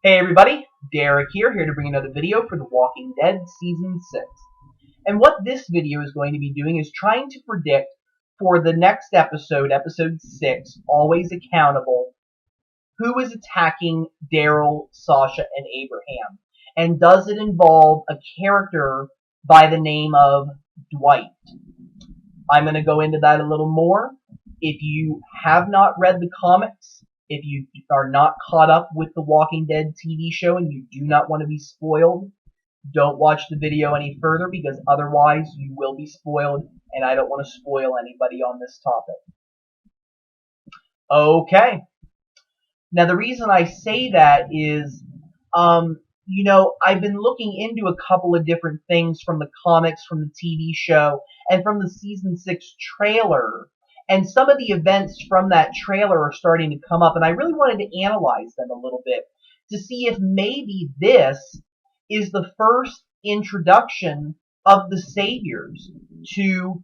Hey everybody, Derek here to bring another video for The Walking Dead Season 6. And what this video is going to be doing is trying to predict for the next episode, episode 6, Always Accountable, who is attacking Daryl, Sasha, and Abraham. And does it involve a character by the name of Dwight? I'm going to go into that a little more. If you have not read the comics, if you are not caught up with the Walking Dead TV show and you do not want to be spoiled, don't watch the video any further because otherwise you will be spoiled, and I don't want to spoil anybody on this topic. Okay. Now the reason I say that is, I've been looking into a couple of different things from the comics, from the TV show, and from the Season 6 trailer. And some of the events from that trailer are starting to come up, and I really wanted to analyze them a little bit to see if maybe this is the first introduction of the Saviors to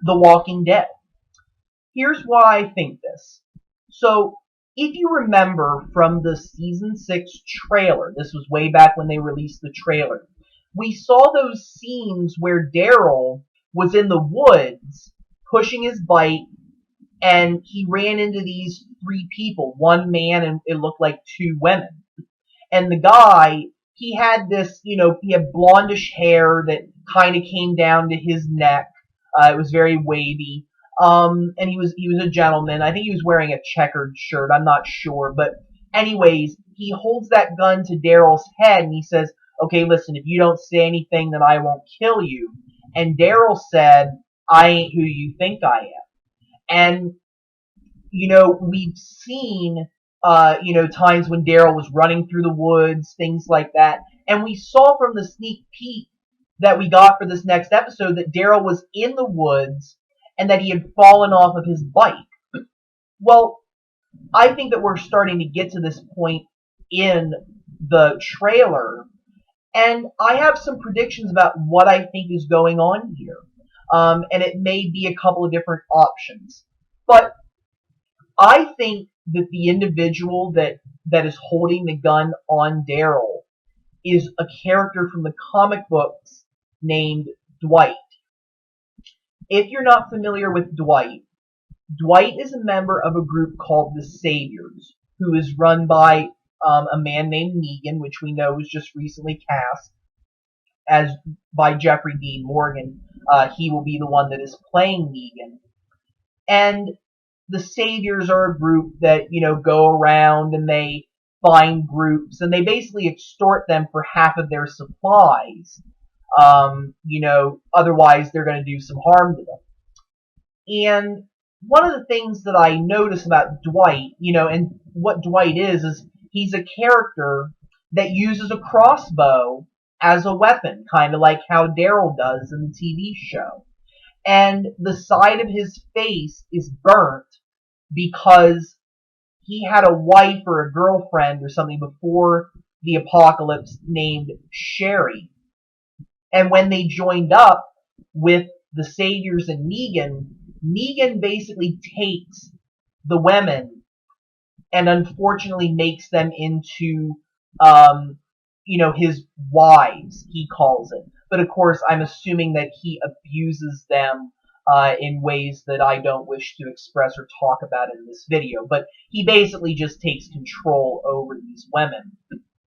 The Walking Dead. Here's why I think this. So, if you remember from the Season 6 trailer, this was way back when they released the trailer, we saw those scenes where Daryl was in the woods pushing his bike, and he ran into these three people, one man and it looked like two women. And the guy, he had this, he had blondish hair that kind of came down to his neck. It was very wavy. And he was a gentleman. I think he was wearing a checkered shirt. I'm not sure. But anyways, he holds that gun to Daryl's head and he says, okay, listen, if you don't say anything, then I won't kill you. And Daryl said, I ain't who you think I am. And, we've seen, times when Daryl was running through the woods, things like that. And we saw from the sneak peek that we got for this next episode that Daryl was in the woods and that he had fallen off of his bike. Well, I think that we're starting to get to this point in the trailer, and I have some predictions about what I think is going on here. And it may be a couple of different options. But I think that the individual that is holding the gun on Daryl is a character from the comic books named Dwight. If you're not familiar with Dwight, Dwight is a member of a group called the Saviors, who is run by a man named Negan, which we know was just recently cast as by Jeffrey Dean Morgan. He will be the one that is playing Negan. And the Saviors are a group that, go around and they find groups and they basically extort them for half of their supplies. Otherwise they're going to do some harm to them. And one of the things that I notice about Dwight, and what Dwight is he's a character that uses a crossbow as a weapon, kind of like how Daryl does in the TV show. And the side of his face is burnt because he had a wife or a girlfriend or something before the apocalypse named Sherry. And when they joined up with the Saviors and Negan basically takes the women and unfortunately makes them into, his wives, he calls it. But of course, I'm assuming that he abuses them in ways that I don't wish to express or talk about in this video. But he basically just takes control over these women.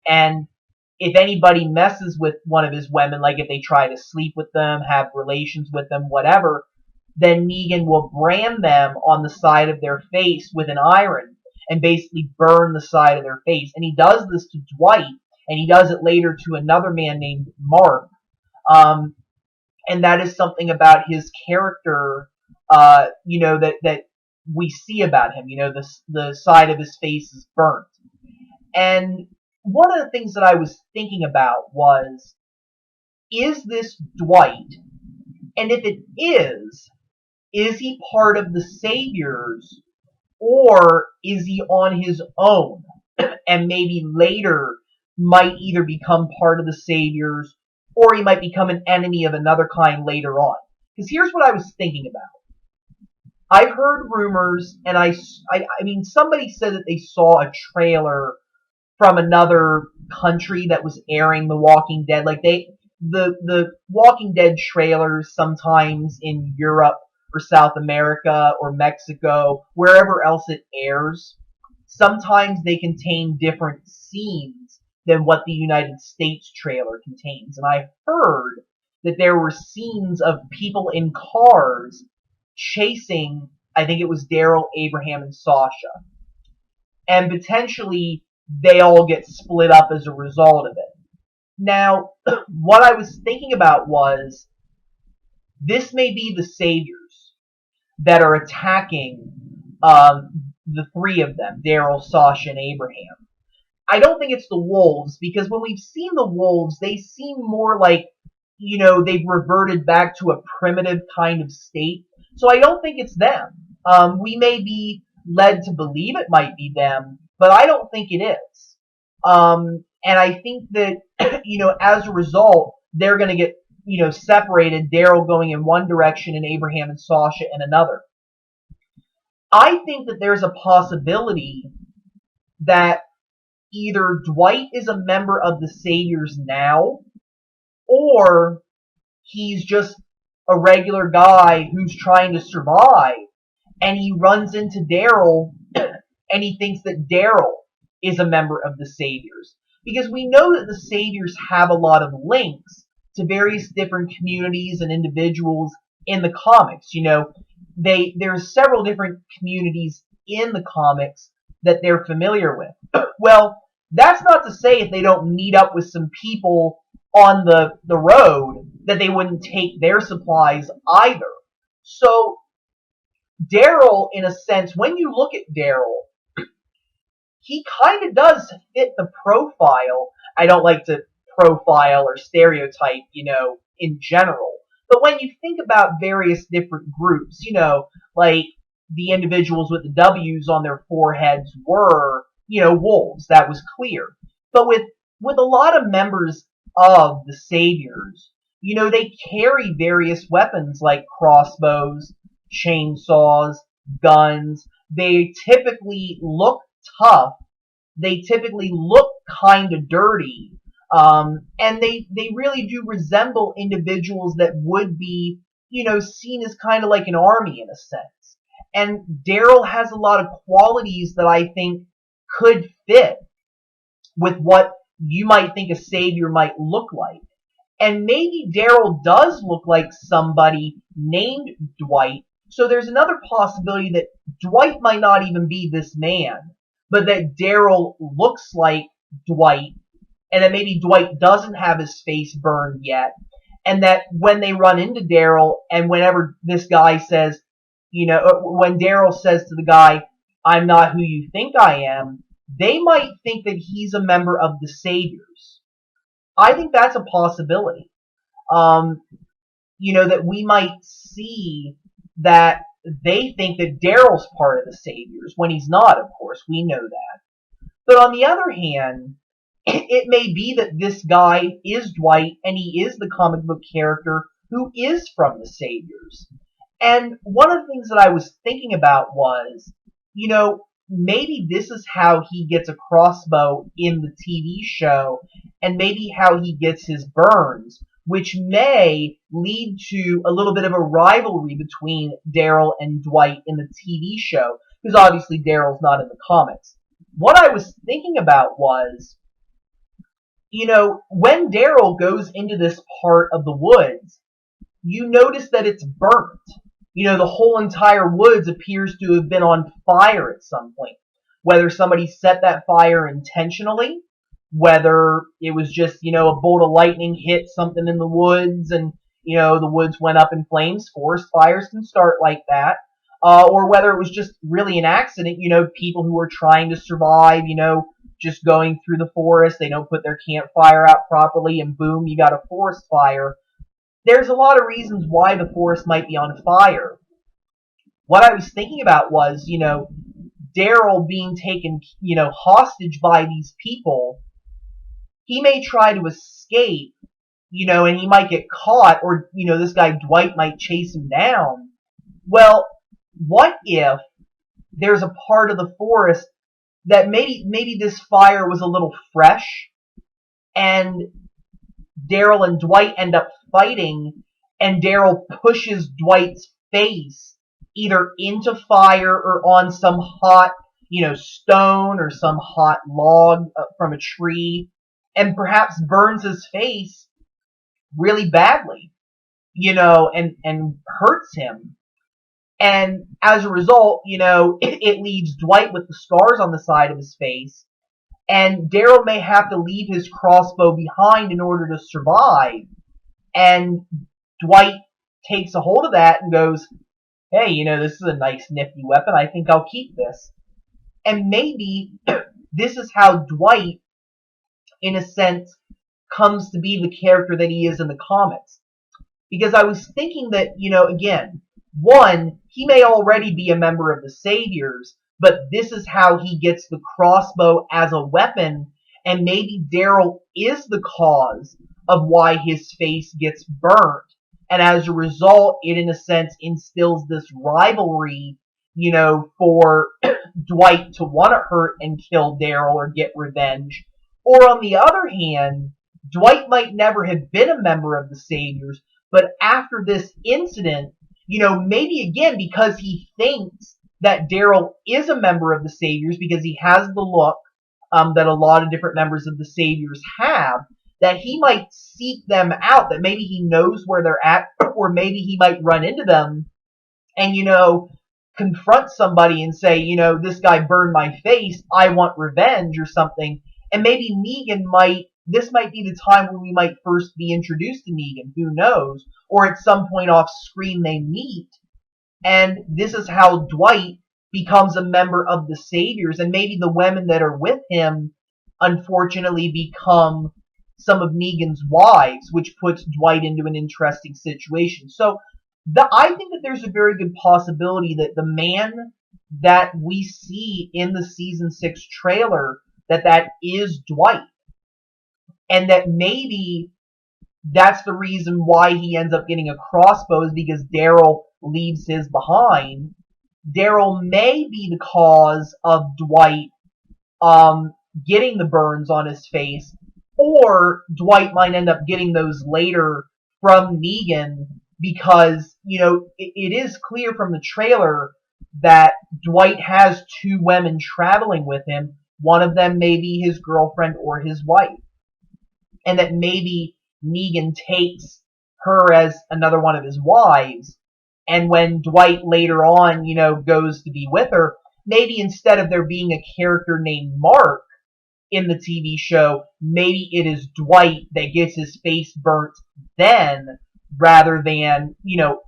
And if anybody messes with one of his women, like if they try to sleep with them, have relations with them, whatever, then Negan will brand them on the side of their face with an iron and basically burn the side of their face. And he does this to Dwight, and he does it later to another man named Mark. And that is something about his character, that we see about him. The side of his face is burnt. And one of the things that I was thinking about was this Dwight? And if it is he part of the Saviors, or is he on his own and maybe later might either become part of the Saviors or he might become an enemy of another kind later on? Because here's what I was thinking about. I've heard rumors, and I mean, somebody said that they saw a trailer from another country that was airing The Walking Dead. Like the Walking Dead trailers sometimes in Europe or South America or Mexico, wherever else it airs, sometimes they contain different scenes than what the United States trailer contains. And I heard that there were scenes of people in cars chasing, I think it was Daryl, Abraham, and Sasha. And potentially they all get split up as a result of it. Now, what I was thinking about was, this may be the saviors that are attacking the three of them, Daryl, Sasha, and Abraham. I don't think it's the wolves, because when we've seen the wolves, they seem more like, they've reverted back to a primitive kind of state. So I don't think it's them. We may be led to believe it might be them, but I don't think it is. And I think that, as a result, they're going to get, separated, Daryl going in one direction and Abraham and Sasha in another. I think that there's a possibility that either Dwight is a member of the Saviors now, or he's just a regular guy who's trying to survive, and he runs into Daryl, and he thinks that Daryl is a member of the Saviors. Because we know that the Saviors have a lot of links to various different communities and individuals in the comics. There's several different communities in the comics that they're familiar with. Well, that's not to say if they don't meet up with some people on the road that they wouldn't take their supplies either. So Daryl, in a sense, when you look at Daryl, he kind of does fit the profile. I don't like to profile or stereotype, in general. But when you think about various different groups, like the individuals with the W's on their foreheads were, wolves. That was clear. But with a lot of members of the Saviors, they carry various weapons like crossbows, chainsaws, guns. They typically look tough. They typically look kind of dirty. And they really do resemble individuals that would be, seen as kind of like an army in a sense. And Daryl has a lot of qualities that I think could fit with what you might think a savior might look like. And maybe Daryl does look like somebody named Dwight. So there's another possibility that Dwight might not even be this man, but that Daryl looks like Dwight, and that maybe Dwight doesn't have his face burned yet, and that when they run into Daryl, and whenever this guy says, when Daryl says to the guy, "I'm not who you think I am," they might think that he's a member of the Saviors. I think that's a possibility. That we might see that they think that Daryl's part of the Saviors, when he's not, of course. We know that. But on the other hand, it may be that this guy is Dwight, and he is the comic book character who is from the Saviors. And one of the things that I was thinking about was, maybe this is how he gets a crossbow in the TV show, and maybe how he gets his burns, which may lead to a little bit of a rivalry between Daryl and Dwight in the TV show, because obviously Daryl's not in the comics. What I was thinking about was, when Daryl goes into this part of the woods, you notice that it's burnt. The whole entire woods appears to have been on fire at some point. Whether somebody set that fire intentionally, whether it was just, a bolt of lightning hit something in the woods and, the woods went up in flames. Forest fires can start like that. Or whether it was just really an accident, people who were trying to survive, just going through the forest, they don't put their campfire out properly, and boom, you got a forest fire. There's a lot of reasons why the forest might be on fire. What I was thinking about was, Daryl being taken, hostage by these people. He may try to escape, and he might get caught, or, this guy Dwight might chase him down. Well, what if there's a part of the forest that maybe this fire was a little fresh, and Daryl and Dwight end up fighting, and Daryl pushes Dwight's face either into fire or on some hot, stone or some hot log from a tree, and perhaps burns his face really badly, and hurts him. And as a result, it leaves Dwight with the scars on the side of his face, and Daryl may have to leave his crossbow behind in order to survive. And Dwight takes a hold of that and goes, hey, this is a nice nifty weapon. I think I'll keep this. And maybe this is how Dwight, in a sense, comes to be the character that he is in the comics. Because I was thinking that, again, one, he may already be a member of the Saviors, but this is how he gets the crossbow as a weapon, and maybe Daryl is the cause of why his face gets burnt. And as a result, it in a sense instills this rivalry, for Dwight to want to hurt and kill Daryl or get revenge. Or on the other hand, Dwight might never have been a member of the Saviors, but after this incident, maybe again because he thinks that Daryl is a member of the Saviors because he has the look that a lot of different members of the Saviors have, that he might seek them out, that maybe he knows where they're at, or maybe he might run into them and, confront somebody and say, this guy burned my face, I want revenge or something. And maybe this might be the time when we might first be introduced to Negan, who knows? Or at some point off screen they meet, and this is how Dwight becomes a member of the Saviors, and maybe the women that are with him, unfortunately, become some of Negan's wives, which puts Dwight into an interesting situation. So I think that there's a very good possibility that the man that we see in the Season 6 trailer, that is Dwight. And that maybe that's the reason why he ends up getting a crossbow, is because Daryl leaves his behind. Daryl may be the cause of Dwight getting the burns on his face, or Dwight might end up getting those later from Negan, because, it is clear from the trailer that Dwight has two women traveling with him. One of them may be his girlfriend or his wife. And that maybe Negan takes her as another one of his wives. And when Dwight later on, goes to be with her, maybe instead of there being a character named Mark in the TV show, maybe it is Dwight that gets his face burnt then, rather than,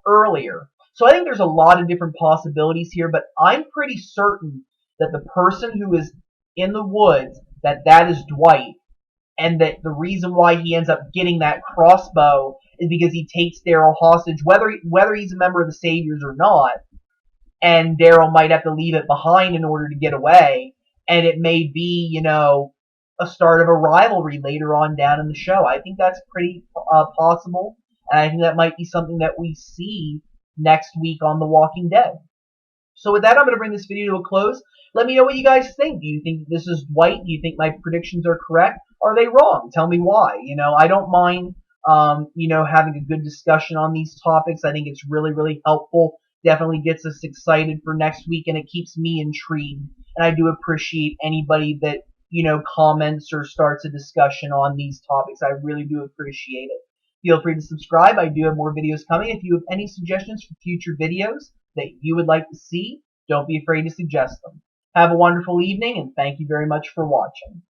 earlier. So I think there's a lot of different possibilities here, but I'm pretty certain that the person who is in the woods, that is Dwight, and that the reason why he ends up getting that crossbow is because he takes Daryl hostage, whether he's a member of the Saviors or not, and Daryl might have to leave it behind in order to get away, and it may be, a start of a rivalry later on down in the show. I think that's pretty possible, and I think that might be something that we see next week on The Walking Dead. So with that, I'm going to bring this video to a close. Let me know what you guys think. Do you think this is Dwight? Do you think my predictions are correct? Are they wrong? Tell me why. I don't mind, having a good discussion on these topics. I think it's really, really helpful. Definitely gets us excited for next week, and it keeps me intrigued. And I do appreciate anybody that, comments or starts a discussion on these topics. I really do appreciate it. Feel free to subscribe. I do have more videos coming. If you have any suggestions for future videos that you would like to see, don't be afraid to suggest them. Have a wonderful evening, and thank you very much for watching.